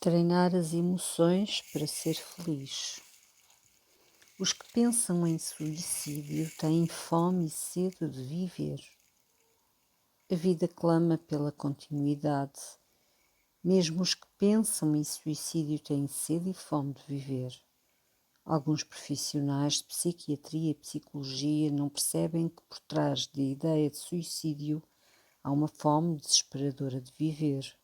Treinar as emoções para ser feliz. Os que pensam em suicídio têm fome e sede de viver. A vida clama pela continuidade. Mesmo os que pensam em suicídio têm sede e fome de viver. Alguns profissionais de psiquiatria e psicologia não percebem que por trás da ideia de suicídio há uma fome desesperadora de viver.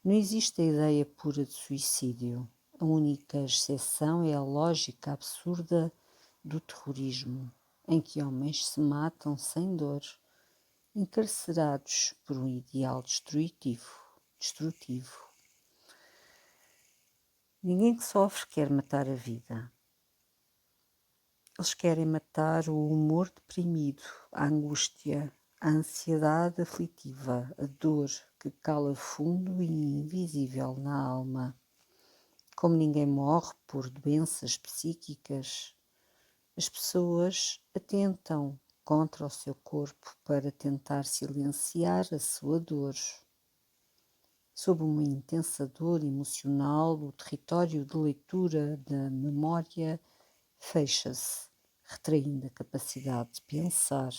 Não existe a ideia pura de suicídio. A única exceção é a lógica absurda do terrorismo, em que homens se matam sem dor, encarcerados por um ideal destrutivo. Ninguém que sofre quer matar a vida. Eles querem matar o humor deprimido, a angústia, a ansiedade aflitiva, a dor que cala fundo e invisível na alma. Como ninguém morre por doenças psíquicas, as pessoas atentam contra o seu corpo para tentar silenciar a sua dor. Sob uma intensa dor emocional, o território de leitura da memória fecha-se, retraindo a capacidade de pensar.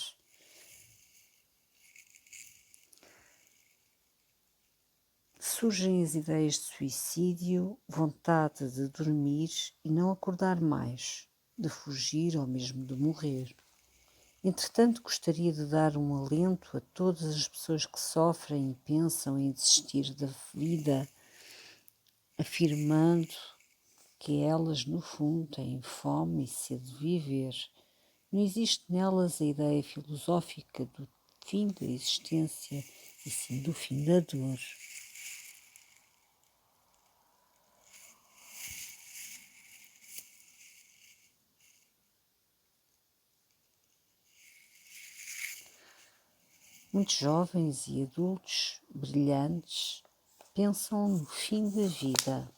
Surgem as ideias de suicídio, vontade de dormir e não acordar mais, de fugir ou mesmo de morrer. Entretanto, gostaria de dar um alento a todas as pessoas que sofrem e pensam em desistir da vida, afirmando que elas, no fundo, têm fome e sede de viver. Não existe nelas a ideia filosófica do fim da existência, e sim do fim da dor. Muitos jovens e adultos brilhantes pensam no fim da vida.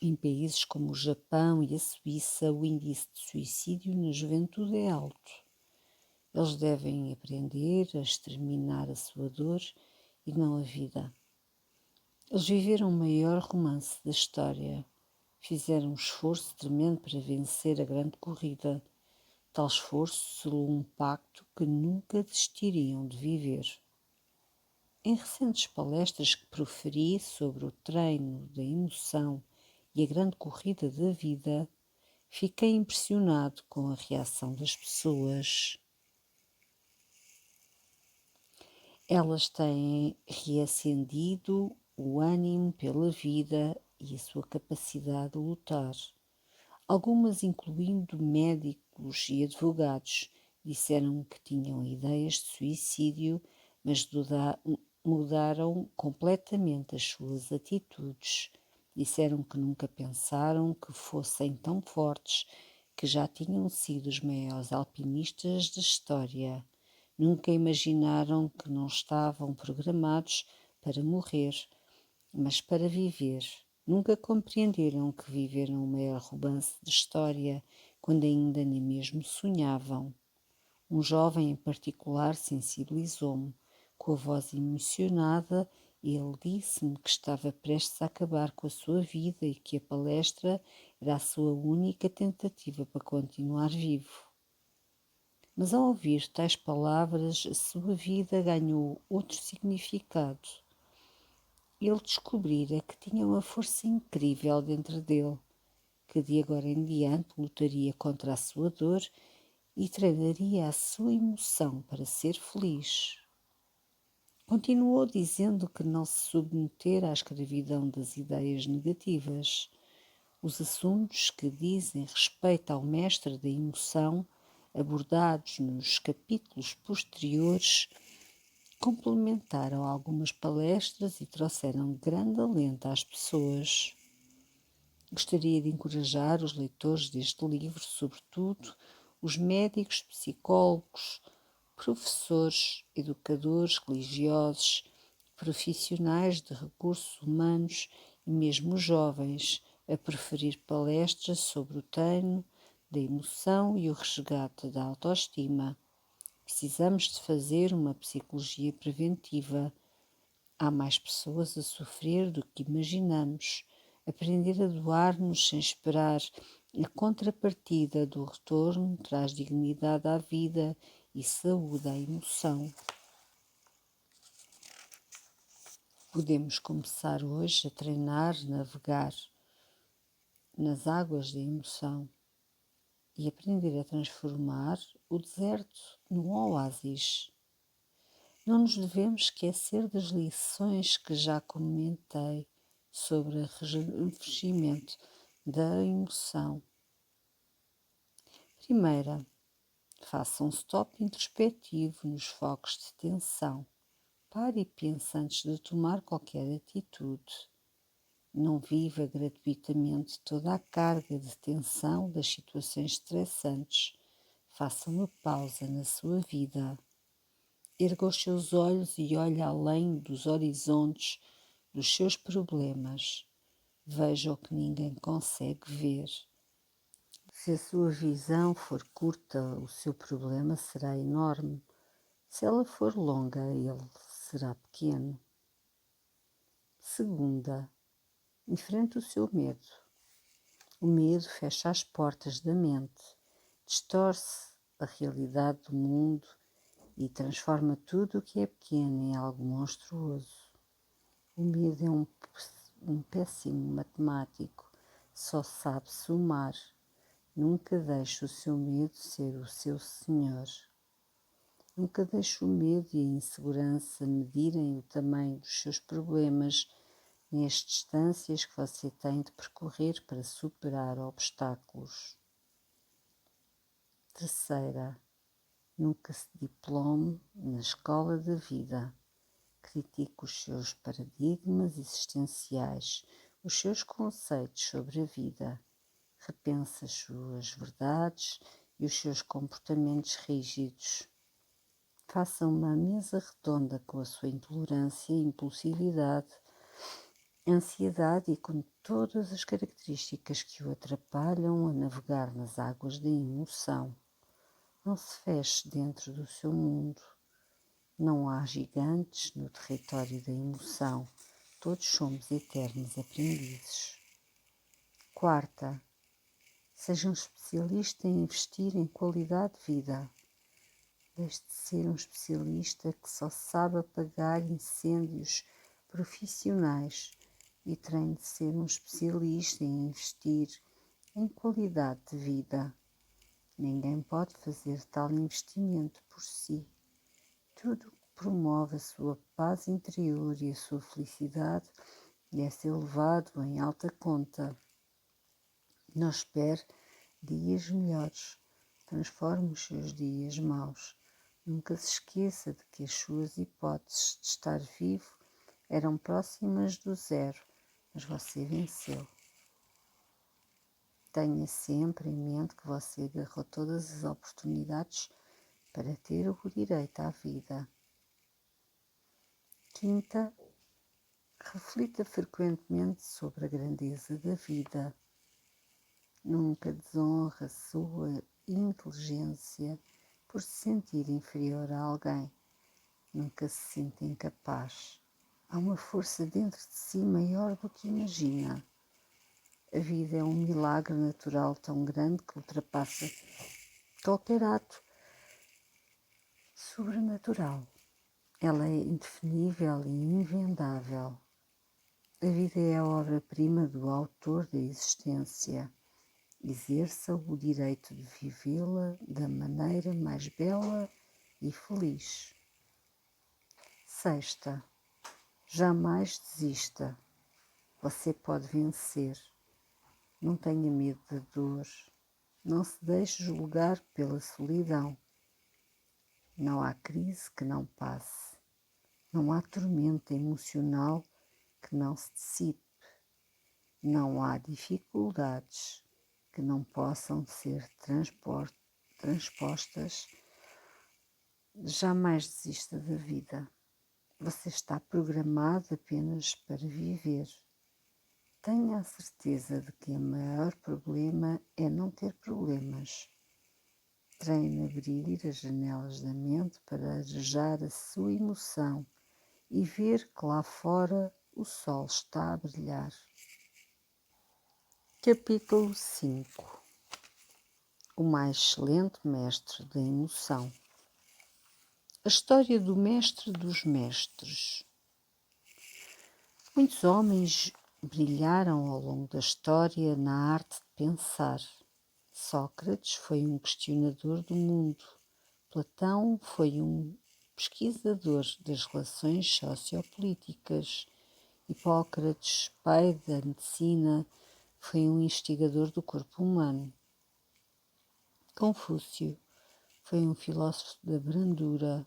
Em países como o Japão e a Suíça, o índice de suicídio na juventude é alto. Eles devem aprender a exterminar a sua dor e não a vida. Eles viveram o maior romance da história. Fizeram um esforço tremendo para vencer a grande corrida. Tal esforço selou um pacto que nunca desistiriam de viver. Em recentes palestras que proferi sobre o treino da emoção e a grande corrida da vida, fiquei impressionado com a reação das pessoas. Elas têm reacendido o ânimo pela vida e a sua capacidade de lutar. Algumas, incluindo médicos e advogados, disseram que tinham ideias de suicídio, mas mudaram completamente as suas atitudes. Disseram que nunca pensaram que fossem tão fortes, que já tinham sido os maiores alpinistas da história. Nunca imaginaram que não estavam programados para morrer, mas para viver. Nunca compreenderam que viveram o maior romance da história, quando ainda nem mesmo sonhavam. Um jovem em particular sensibilizou-me. Com a voz emocionada, ele disse-me que estava prestes a acabar com a sua vida e que a palestra era a sua única tentativa para continuar vivo. Mas ao ouvir tais palavras, a sua vida ganhou outro significado. Ele descobrira que tinha uma força incrível dentro dele, que de agora em diante lutaria contra a sua dor e treinaria a sua emoção para ser feliz. Continuou dizendo que não se submeter à escravidão das ideias negativas. Os assuntos que dizem respeito ao mestre da emoção, abordados nos capítulos posteriores, complementaram algumas palestras e trouxeram grande alento às pessoas. Gostaria de encorajar os leitores deste livro, sobretudo os médicos, psicólogos, professores, educadores, religiosos, profissionais de recursos humanos e mesmo os jovens, a preferir palestras sobre o treino da emoção e o resgate da autoestima. Precisamos de fazer uma psicologia preventiva. Há mais pessoas a sofrer do que imaginamos. Aprender a doar-nos sem esperar a contrapartida do retorno traz dignidade à vida e saúde à emoção. Podemos começar hoje a treinar, navegar nas águas da emoção e aprender a transformar o deserto num oásis. Não nos devemos esquecer das lições que já comentei sobre o revestimento da emoção. Primeira, faça um stop introspectivo nos focos de tensão. Pare e pense antes de tomar qualquer atitude. Não viva gratuitamente toda a carga de tensão das situações estressantes. Faça uma pausa na sua vida. Erga os seus olhos e olhe além dos horizontes dos seus problemas. Veja o que ninguém consegue ver. Se a sua visão for curta, o seu problema será enorme. Se ela for longa, ele será pequeno. Segunda, enfrente o seu medo. O medo fecha as portas da mente, distorce a realidade do mundo e transforma tudo o que é pequeno em algo monstruoso. O medo é um péssimo matemático, só sabe somar. Nunca deixe o seu medo ser o seu senhor. Nunca deixe o medo e a insegurança medirem o tamanho dos seus problemas nem as distâncias que você tem de percorrer para superar obstáculos. Terceira, nunca se diplome na escola da vida. Critique os seus paradigmas existenciais, os seus conceitos sobre a vida. Repense as suas verdades e os seus comportamentos rígidos. Faça uma mesa redonda com a sua intolerância e impulsividade, ansiedade e com todas as características que o atrapalham a navegar nas águas da emoção. Não se feche dentro do seu mundo. Não há gigantes no território da emoção. Todos somos eternos aprendizes. Quarta, seja um especialista em investir em qualidade de vida. Deixe de ser um especialista que só sabe apagar incêndios profissionais e treine de ser um especialista em investir em qualidade de vida. Ninguém pode fazer tal investimento por si. Tudo que promove a sua paz interior e a sua felicidade deve ser levado em alta conta. Não espere dias melhores. Transforme os seus dias maus. Nunca se esqueça de que as suas hipóteses de estar vivo eram próximas do zero, mas você venceu. Tenha sempre em mente que você agarrou todas as oportunidades para ter o direito à vida. Quinta, reflita frequentemente sobre a grandeza da vida. Nunca desonre a sua inteligência por se sentir inferior a alguém. Nunca se sinta incapaz. Há uma força dentro de si maior do que imagina. A vida é um milagre natural tão grande que ultrapassa qualquer ato sobrenatural. Ela é indefinível e invendável. A vida é a obra-prima do autor da existência. Exerça o direito de vivê-la da maneira mais bela e feliz. Sexta, jamais desista. Você pode vencer. Não tenha medo da dor. Não se deixe julgar pela solidão. Não há crise que não passe. Não há tormenta emocional que não se dissipe. Não há dificuldades que não possam ser transpostas. Jamais desista da vida. Você está programado apenas para viver. Tenha a certeza de que o maior problema é não ter problemas. Treine abrir as janelas da mente para arejar a sua emoção e ver que lá fora o sol está a brilhar. Capítulo 5. O mais excelente mestre da emoção. A história do mestre dos mestres. Muitos homens brilharam ao longo da história na arte de pensar. Sócrates foi um questionador do mundo. Platão foi um pesquisador das relações sociopolíticas. Hipócrates, pai da medicina, foi um investigador do corpo humano. Confúcio foi um filósofo da brandura.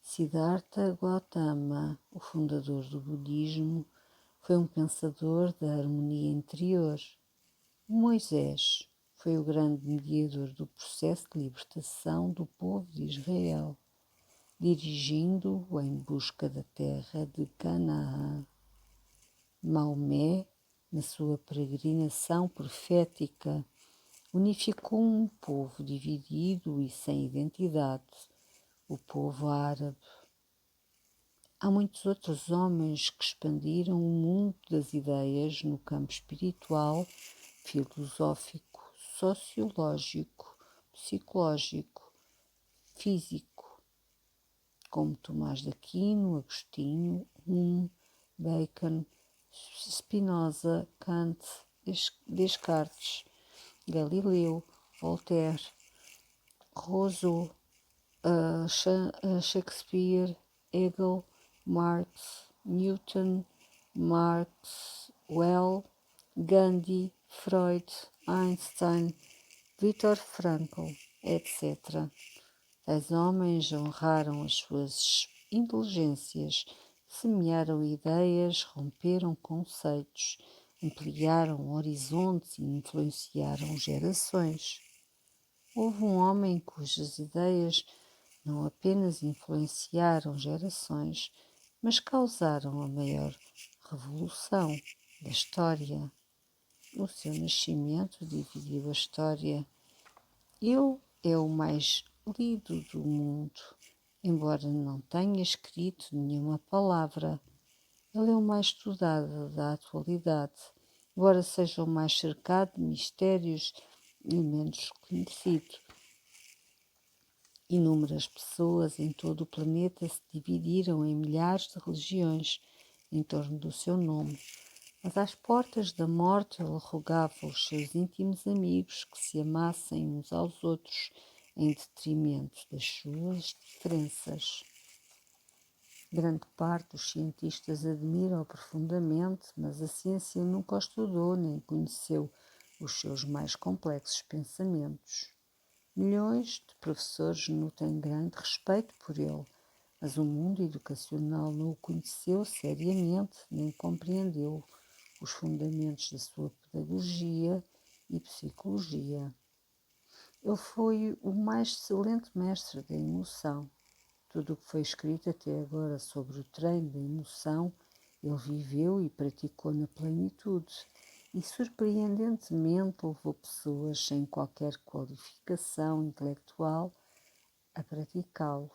Siddhartha Gautama, o fundador do budismo, foi um pensador da harmonia interior. Moisés foi o grande mediador do processo de libertação do povo de Israel, dirigindo-o em busca da terra de Canaã. Maomé, na sua peregrinação profética, unificou um povo dividido e sem identidade, o povo árabe. Há muitos outros homens que expandiram o mundo das ideias no campo espiritual, filosófico, sociológico, psicológico, físico, como Tomás de Aquino, Agostinho, Hume, Bacon, Spinoza, Kant, Descartes, Galileu, Voltaire, Rousseau, Shakespeare, Hegel, Marx, Newton, Maxwell, Gandhi, Freud, Einstein, Viktor Frankl, etc. Tais homens honraram as suas inteligências, semearam ideias, romperam conceitos, ampliaram horizontes e influenciaram gerações. Houve um homem cujas ideias não apenas influenciaram gerações, mas causaram a maior revolução da história. O seu nascimento dividiu a história. Ele é o mais lido do mundo, embora não tenha escrito nenhuma palavra. Ele é o mais estudado da atualidade, embora seja o mais cercado de mistérios e menos conhecido. Inúmeras pessoas em todo o planeta se dividiram em milhares de religiões em torno do seu nome, mas às portas da morte ele rogava aos seus íntimos amigos que se amassem uns aos outros em detrimento das suas diferenças. Grande parte dos cientistas admira-o profundamente, mas a ciência nunca o estudou nem conheceu os seus mais complexos pensamentos. Milhões de professores nutrem grande respeito por ele, mas o mundo educacional não o conheceu seriamente nem compreendeu os fundamentos da sua pedagogia e psicologia. Ele foi o mais excelente mestre da emoção. Tudo o que foi escrito até agora sobre o treino da emoção, ele viveu e praticou na plenitude. E surpreendentemente levou pessoas sem qualquer qualificação intelectual a praticá-lo.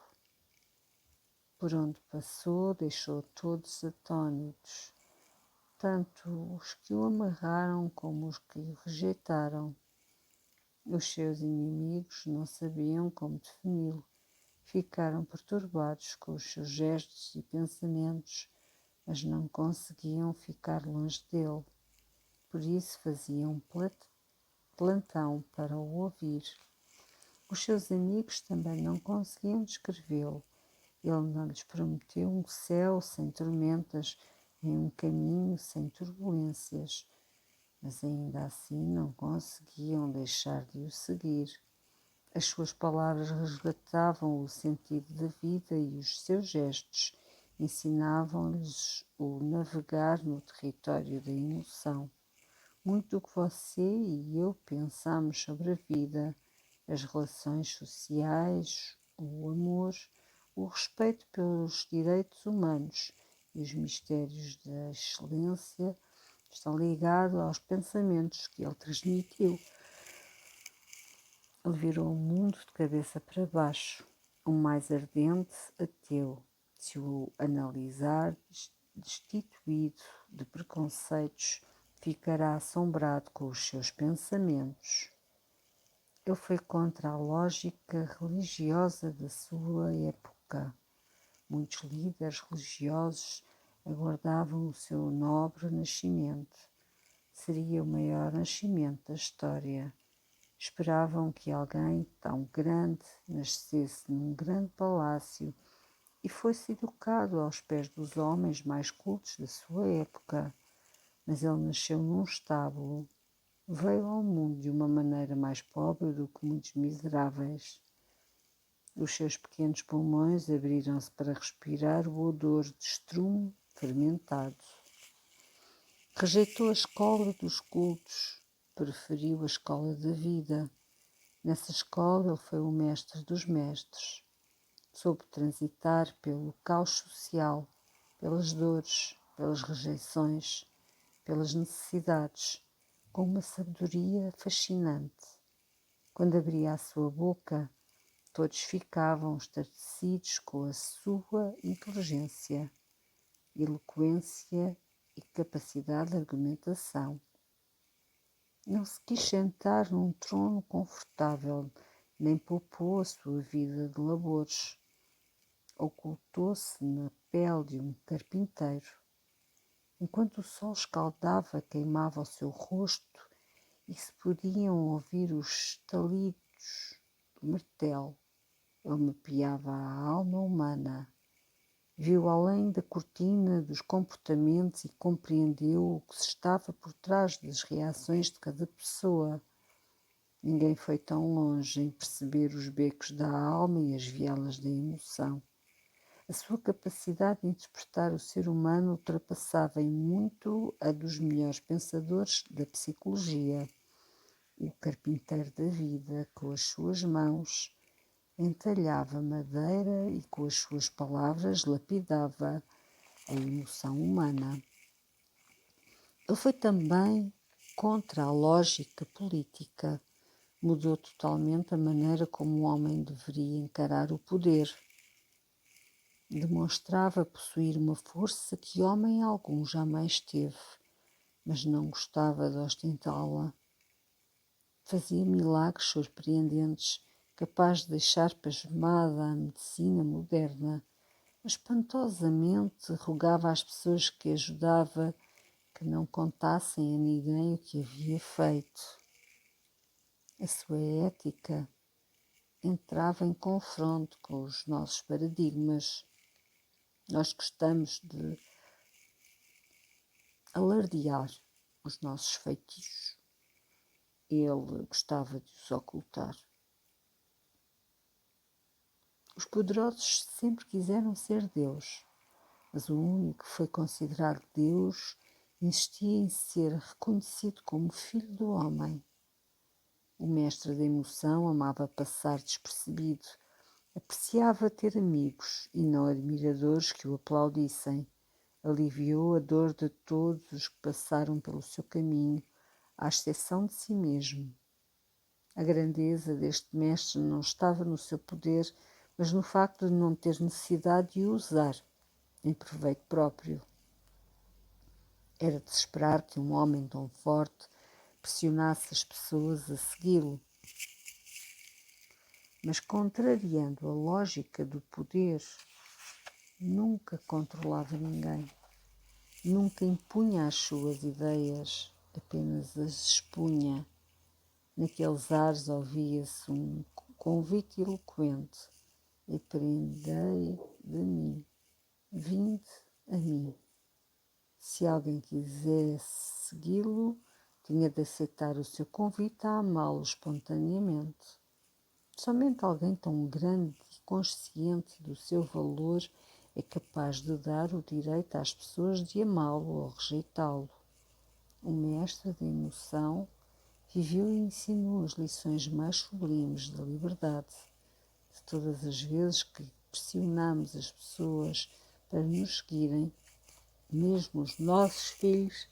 Por onde passou, deixou todos atônitos, tanto os que o amarraram como os que o rejeitaram. Os seus inimigos não sabiam como defini-lo, ficaram perturbados com os seus gestos e pensamentos, mas não conseguiam ficar longe dele. Por isso faziam plantão para o ouvir. Os seus amigos também não conseguiam descrevê-lo. Ele não lhes prometeu um céu sem tormentas, nem um caminho sem turbulências, mas ainda assim não conseguiam deixar de o seguir. As suas palavras resgatavam o sentido da vida e os seus gestos ensinavam-lhes o navegar no território da emoção. Muito do que você e eu pensamos sobre a vida, as relações sociais, o amor, o respeito pelos direitos humanos e os mistérios da excelência estão ligados aos pensamentos que ele transmitiu. Ele virou o mundo de cabeça para baixo, o mais ardente ateu, Se o analisar destituído de preconceitos, ficará assombrado com os seus pensamentos. Ele foi contra a lógica religiosa da sua época. Muitos líderes religiosos aguardavam o seu nobre nascimento. Seria o maior nascimento da história. Esperavam que alguém tão grande nascesse num grande palácio e fosse educado aos pés dos homens mais cultos da sua época. Mas ele nasceu num estábulo. Veio ao mundo de uma maneira mais pobre do que muitos miseráveis. Os seus pequenos pulmões abriram-se para respirar o odor de estrume fermentado. Rejeitou a escola dos cultos, preferiu a escola da vida. Nessa escola ele foi o mestre dos mestres. Soube transitar pelo caos social, pelas dores, pelas rejeições, pelas necessidades, com uma sabedoria fascinante. Quando abria a sua boca, todos ficavam estarrecidos com a sua inteligência, eloquência e capacidade de argumentação. Não se quis sentar num trono confortável, nem poupou a sua vida de labores. Ocultou-se na pele de um carpinteiro. Enquanto o sol escaldava, queimava o seu rosto e se podiam ouvir os estalidos do martelo. Ele mapeava a alma humana, viu além da cortina dos comportamentos e compreendeu o que se estava por trás das reações de cada pessoa. Ninguém foi tão longe em perceber os becos da alma e as vielas da emoção. A sua capacidade de interpretar o ser humano ultrapassava em muito a dos melhores pensadores da psicologia. O carpinteiro da vida, com as suas mãos, entalhava madeira e com as suas palavras lapidava a emoção humana. Ele foi também contra a lógica política. Mudou totalmente a maneira como o homem deveria encarar o poder. Demonstrava possuir uma força que homem algum jamais teve, mas não gostava de ostentá-la. Fazia milagres surpreendentes, capaz de deixar pasmada a medicina moderna. Espantosamente rogava às pessoas que ajudava que não contassem a ninguém o que havia feito. A sua ética entrava em confronto com os nossos paradigmas. Nós gostamos de alardear os nossos feitiços. Ele gostava de os ocultar. Os poderosos sempre quiseram ser Deus, mas o único que foi considerado Deus insistia em ser reconhecido como filho do homem. O mestre da emoção amava passar despercebido, apreciava ter amigos e não admiradores que o aplaudissem. Aliviou a dor de todos os que passaram pelo seu caminho, à exceção de si mesmo. A grandeza deste mestre não estava no seu poder, mas no facto de não ter necessidade de o usar em proveito próprio. Era de se esperar que um homem tão forte pressionasse as pessoas a segui-lo. Mas, contrariando a lógica do poder, nunca controlava ninguém. Nunca impunha as suas ideias, apenas as expunha. Naqueles ares ouvia-se um convite eloquente: aprendei de mim, vinde a mim. Se alguém quisesse segui-lo, tinha de aceitar o seu convite a amá-lo espontaneamente. Somente alguém tão grande e consciente do seu valor é capaz de dar o direito às pessoas de amá-lo ou rejeitá-lo. O mestre da emoção viveu e ensinou as lições mais sublimes da liberdade. De todas as vezes que pressionamos as pessoas para nos seguirem, mesmo os nossos filhos,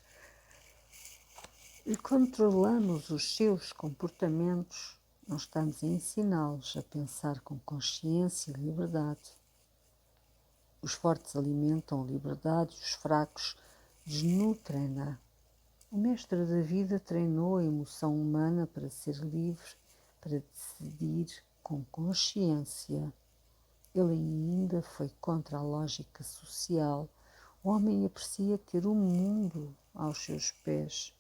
e controlamos os seus comportamentos, não estamos a ensiná-los a pensar com consciência e liberdade. Os fortes alimentam a liberdade e os fracos desnutrem-na. O mestre da vida treinou a emoção humana para ser livre, para decidir com consciência. Ele ainda foi contra a lógica social. O homem aprecia ter o mundo aos seus pés.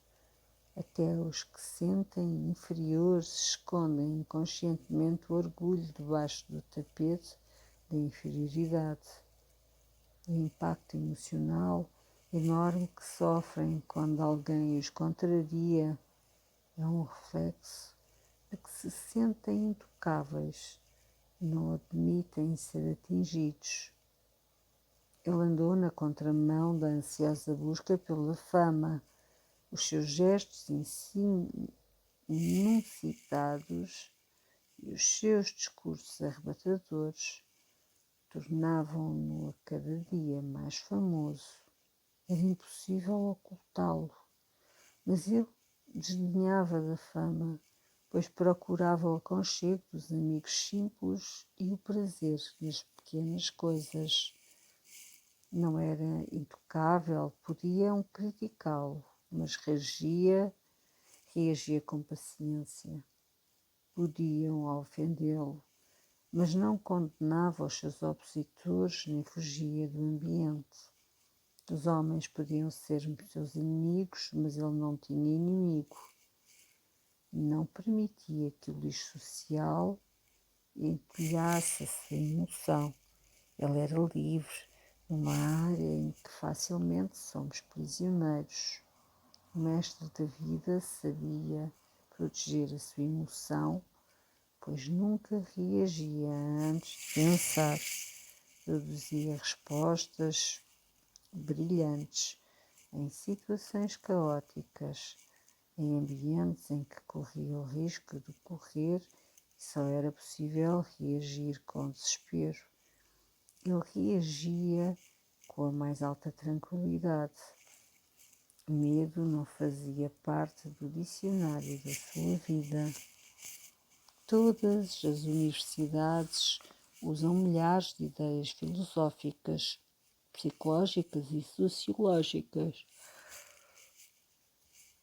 Até os que se sentem inferiores escondem inconscientemente o orgulho debaixo do tapete da inferioridade. O impacto emocional enorme que sofrem quando alguém os contraria é um reflexo de que se sentem intocáveis e não admitem ser atingidos. Ele andou na contramão da ansiosa busca pela fama. Os seus gestos inusitados e os seus discursos arrebatadores tornavam-no a cada dia mais famoso. Era impossível ocultá-lo, mas ele desdenhava da fama, pois procurava o aconchego dos amigos simples e o prazer nas pequenas coisas. Não era intocável, podiam criticá-lo, mas reagia com paciência. Podiam ofendê-lo, mas não condenava os seus opositores nem fugia do ambiente. Os homens podiam ser seus inimigos, mas ele não tinha inimigo. Não permitia que o lixo social empilhasse a sua emoção. Ele era livre numa área em que facilmente somos prisioneiros. O mestre da vida sabia proteger a sua emoção, pois nunca reagia antes de pensar. Produzia respostas brilhantes em situações caóticas, em ambientes em que corria o risco de correr e só era possível reagir com desespero. Ele reagia com a mais alta tranquilidade. O medo não fazia parte do dicionário da sua vida. Todas as universidades usam milhares de ideias filosóficas, psicológicas e sociológicas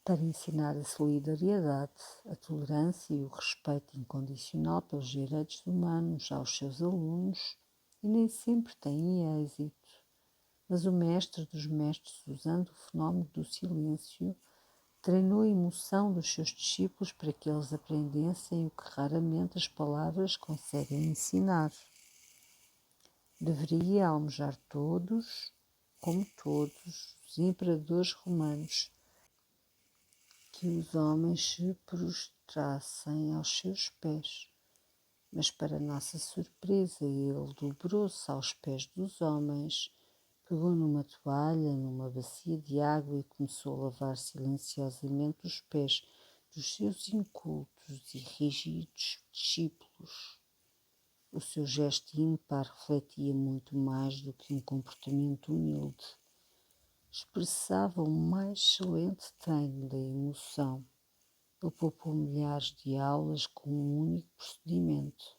para ensinar a solidariedade, a tolerância e o respeito incondicional pelos direitos humanos aos seus alunos e nem sempre têm êxito. Mas o mestre dos mestres, usando o fenómeno do silêncio, treinou a emoção dos seus discípulos para que eles aprendessem o que raramente as palavras conseguem ensinar. Deveria almejar todos, como todos os imperadores romanos, que os homens se prostrassem aos seus pés. Mas, para nossa surpresa, ele dobrou-se aos pés dos homens, pegou numa toalha, numa bacia de água e começou a lavar silenciosamente os pés dos seus incultos e rígidos discípulos. O seu gesto ímpar refletia muito mais do que um comportamento humilde. Expressava o mais excelente treino da emoção. Ele poupou milhares de aulas com um único procedimento.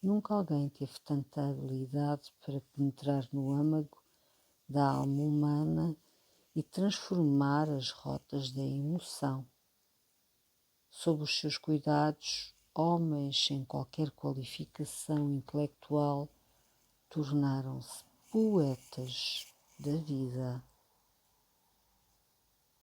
Nunca alguém teve tanta habilidade para penetrar no âmago da alma humana e transformar as rotas da emoção. Sob os seus cuidados, homens sem qualquer qualificação intelectual tornaram-se poetas da vida.